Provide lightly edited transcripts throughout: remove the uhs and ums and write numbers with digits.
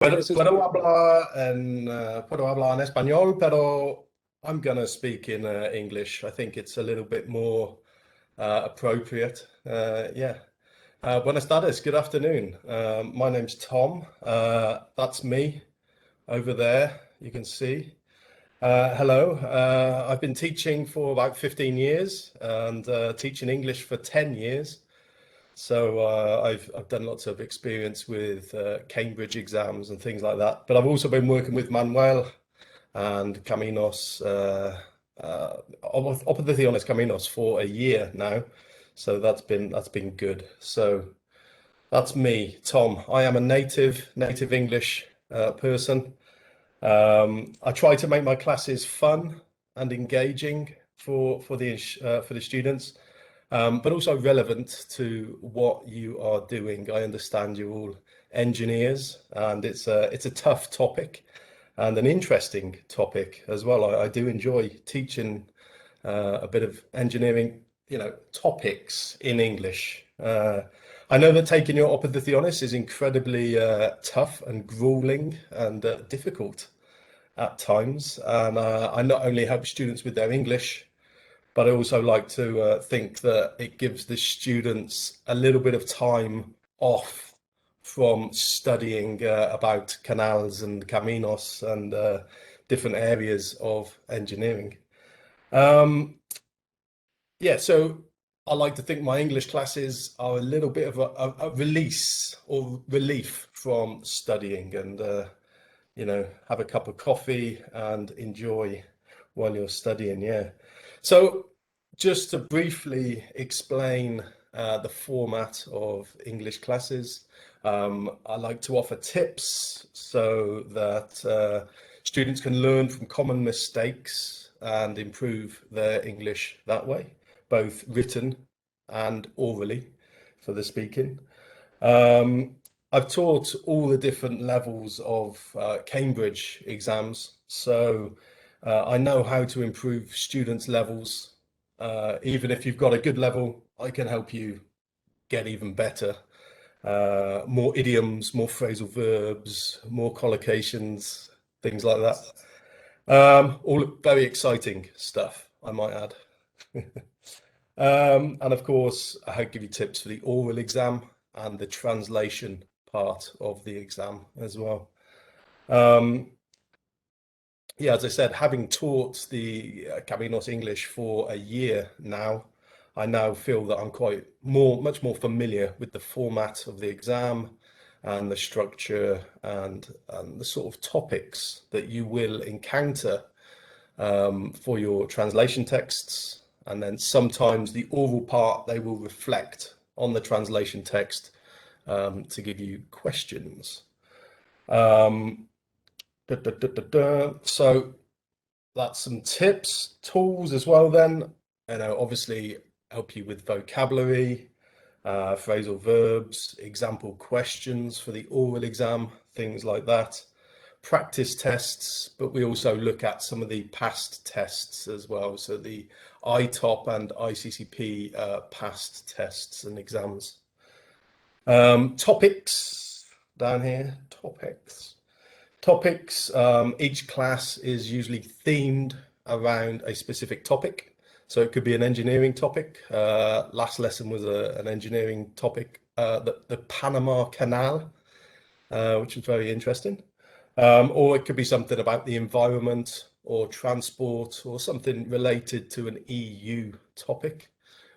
Puedo hablar en español, pero I'm going to speak in English. I think it's a little bit more appropriate. Yeah. Buenas tardes, good afternoon. My name's Tom. That's me over there, you can see. Hello. I've been teaching for about 15 years and teaching English for 10 years. So I've done lots of experience with Cambridge exams and things like that. But I've also been working with Manuel and Caminos, Opositiones Caminos for a year now. So that's been good. So that's me, Tom. I am a native English person. I try to make my classes fun and engaging for the students. But also relevant to what you are doing. I understand you're all engineers, and it's a tough topic and an interesting topic as well. I do enjoy teaching a bit of engineering, topics in English. I know that taking your oposiciones is incredibly tough and grueling and difficult at times, and I not only help students with their English, but I also like to think that it gives the students a little bit of time off from studying about canals and caminos and different areas of engineering. Yeah, so I like to think my English classes are a little bit of a release or relief from studying and, have a cup of coffee and enjoy while you're studying, yeah. So just to briefly explain the format of English classes, I like to offer tips so that students can learn from common mistakes and improve their English that way, both written and orally for the speaking. I've taught all the different levels of Cambridge exams, so I know how to improve students' levels. Even if you've got a good level, I can help you get even better. More idioms, more phrasal verbs, more collocations, things like that. All very exciting stuff, I might add. And of course, I give you tips for the oral exam and the translation part of the exam as well. Yeah, as I said, having taught the Caminos English for a year now, I now feel that I'm much more familiar with the format of the exam and the structure and the sort of topics that you will encounter for your translation texts. And then sometimes the oral part, they will reflect on the translation text to give you questions. So that's some tips, tools as well then, obviously help you with vocabulary, phrasal verbs, example questions for the oral exam, things like that. Practice tests, but we also look at some of the past tests as well. So the ITOP and ICCP past tests and exams. Topics down here, topics. Each class is usually themed around a specific topic. So it could be an engineering topic. Last lesson was an engineering topic, the Panama Canal, which was very interesting. Or it could be something about the environment or transport or something related to an EU topic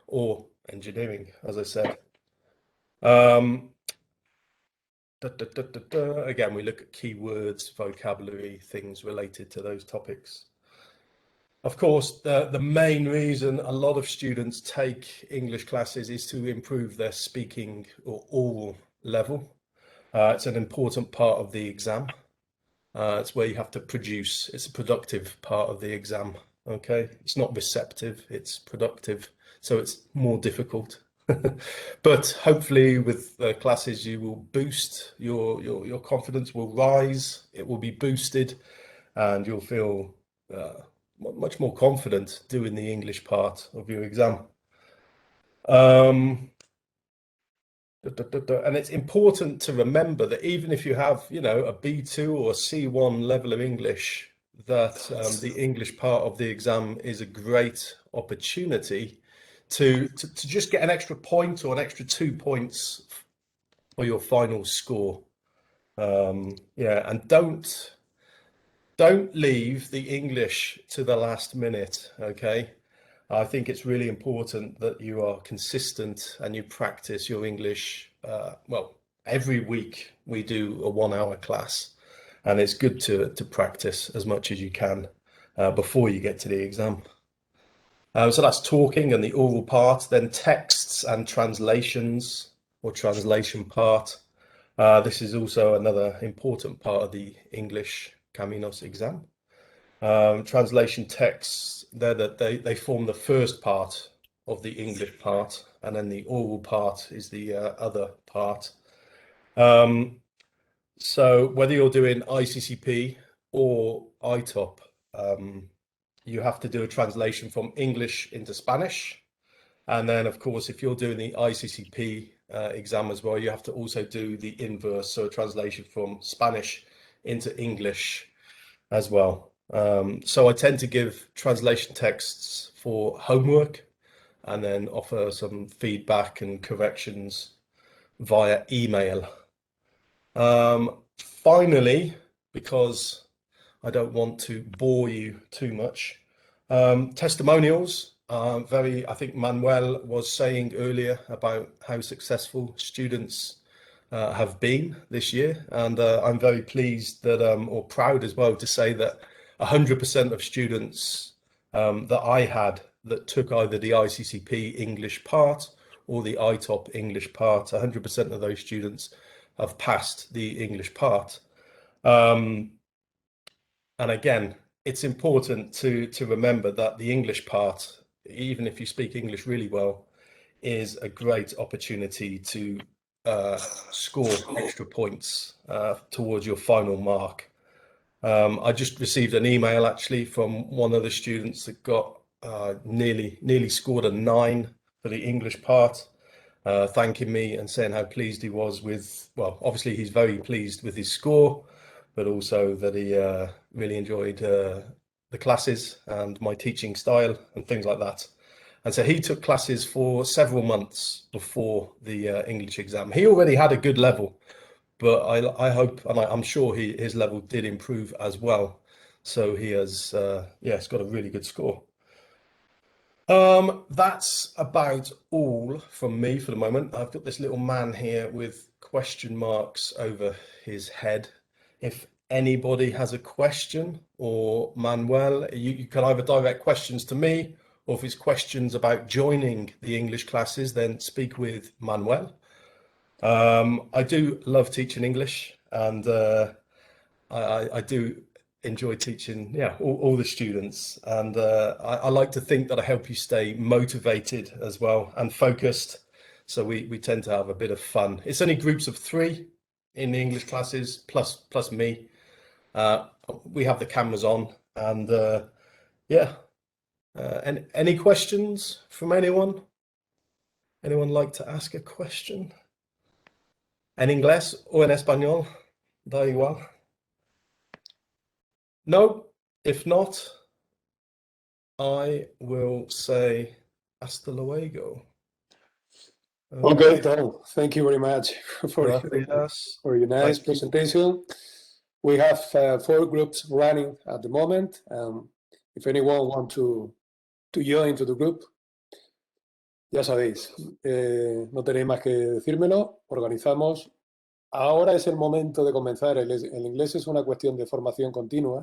or engineering, as I said. Again, we look at keywords, vocabulary, things related to those topics. Of course, the main reason a lot of students take English classes is to improve their speaking or oral level. It's an important part of the exam. It's where you have to produce. It's a productive part of the exam. Okay, it's not receptive, it's productive, so it's more difficult. But hopefully with classes you will boost your confidence will rise, it will be boosted, and you'll feel much more confident doing the English part of your exam. And it's important to remember that even if you have, you know, a B2 or a C1 level of English, that the English part of the exam is a great opportunity to just get an extra point or an extra 2 points for your final score. Yeah, and don't leave the English to the last minute, okay? I think it's really important that you are consistent and you practice your English. Well, every week we do a 1-hour class, and it's good to practice as much as you can before you get to the exam. So that's talking and the oral part, then texts and translations or translation part. This is also another important part of the English Caminos exam. Translation texts, they form the first part of the English part, and then the oral part is the other part. So whether you're doing ICCP or ITOP, you have to do a translation from English into Spanish. And then, of course, if you're doing the ICCP exam as well, you have to also do the inverse, so a translation from Spanish into English as well. So I tend to give translation texts for homework and then offer some feedback and corrections via email. Finally, because I don't want to bore you too much, testimonials. I think Manuel was saying earlier about how successful students have been this year, and I'm very pleased that, or proud as well, to say that 100% of students that I had that took either the ICCP English part or the ITOP English part, 100% of those students have passed the English part. And again, it's important to remember that the English part, even if you speak English really well, is a great opportunity to score extra points towards your final mark. I just received an email actually from one of the students that got nearly scored a 9 for the English part, thanking me and saying how pleased he was with, well, obviously he's very pleased with his score, but also that he really enjoyed the classes and my teaching style and things like that. And so he took classes for several months before the English exam. He already had a good level, but I hope, and I'm sure his level did improve as well. So he has, he's got a really good score. That's about all from me for the moment. I've got this little man here with question marks over his head. If anybody has a question, or Manuel, you can either direct questions to me, or if it's questions about joining the English classes, then speak with Manuel. I do love teaching English, and I do enjoy teaching, all the students, and I like to think that I help you stay motivated as well and focused. So we tend to have a bit of fun. It's only groups of 3 in the English classes, plus me. We have the cameras on, and any questions from anyone? Anyone like to ask a question? En inglés o en español, da igual. No, if not, I will say hasta luego. Okay, Tom, thank you very much for your nice presentation. We have 4 groups running at the moment. If anyone wants to join to the group, ya sabéis, no tenéis más que decírmelo, organizamos. Ahora es el momento de comenzar. El inglés es una cuestión de formación continua